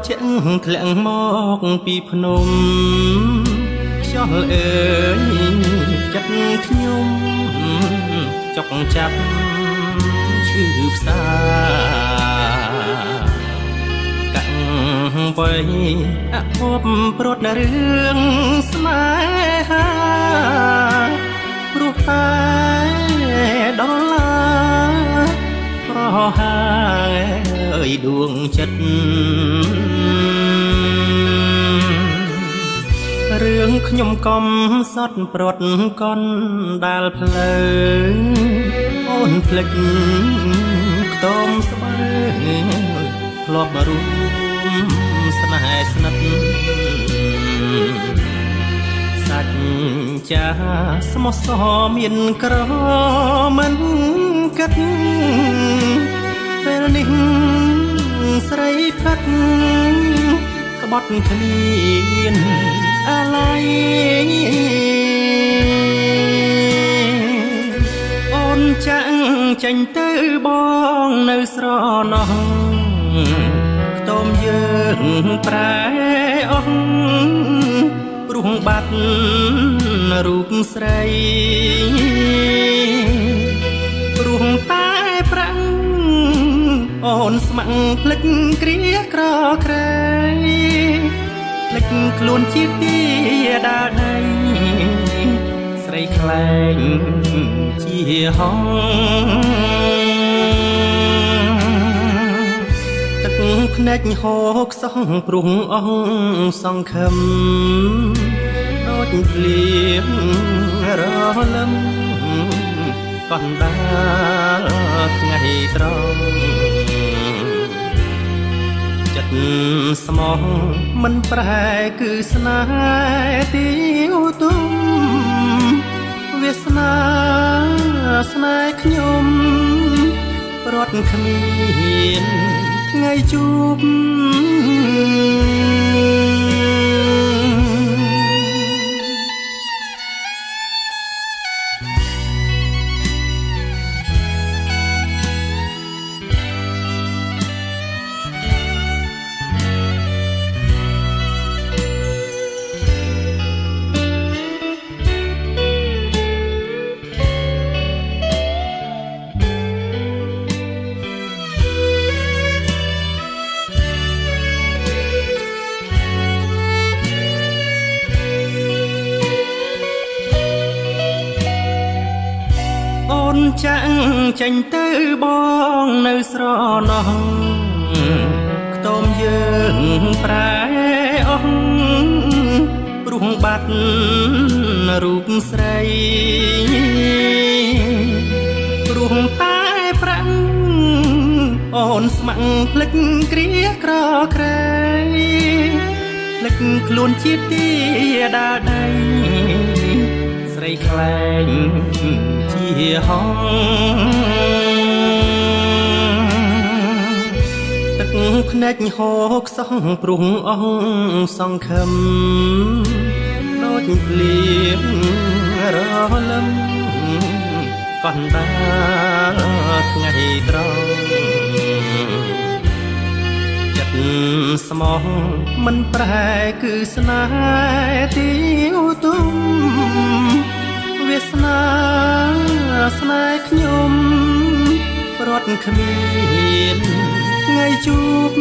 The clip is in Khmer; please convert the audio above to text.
ជាក់ធ្លាក់មកពីភ្នំខ្យល់អើយចិត្តខ្ញុំចុកចាប់ឈឺផ្សាកាំងវ័យអភពប្រត់រឿងស្នេហាព្រោះតែដល់ឡាប្រហាអើយដួងចិត្តរឿងខ្ញុំកំសត់ប្រត់កន់ដាល់ផ្លូវអូនភ្លេចខ្ទមស្បើធ្លាប់មករួមស្នេហ៍ស្និទ្ធសាច់ចាស្មោះសរមានក្រមិនគិតពេលនេះស្រីផិតក្បត់គ្មានអាឡ័យអូនចាក់ចេញទៅបងនៅស្រណោះខ្ទមយើងប្រែអស់ព្រោះបាត់រូបស្រីព្រោះតែប្រាំងអូនស្ម័គ្រភ្លេចគ្រាក្រក្រែភ្លេចខ្លួនជាទីដាដីស្រីខ្លែងជាហងទឹកភ្នែកហូរខ្សងព្រោះអស់សង្ឃឹមដូចភ្លៀងរលឹមកណ្ដាលថ្ងៃត្រង់ចិត្តស្មោះមិនប្រែគឺស្នេហ៍ទីឧទុំវាសនាស្នេហ៍ខ្ញុំរត់គ្មានថ្ងៃជួបចាក់ចេញទៅបងនៅស្រណោះខ្ទមយើងប្រែអស់ព្រោះបាត់រូបស្រីព្រោះតែប្រាំងអូនស្ម័គ្រភ្លេចគ្រាក្រក្រែភ្លេចខ្លួនជាទីដាដីស្រីខ្លែងជាហងទឹកភ្នែកហូរខ្សងព្រោះអស់សង្ឃឹមដូចភ្លៀងរលឹមកណ្ដាលថ្ងៃត្រង់ចិត្តស្មោះមិនប្រែគឺស្នេហ៍ទីឧទុំវាសនាស្នេហ៍ខ្ញុំរត់គ្មានថ្ងៃជួប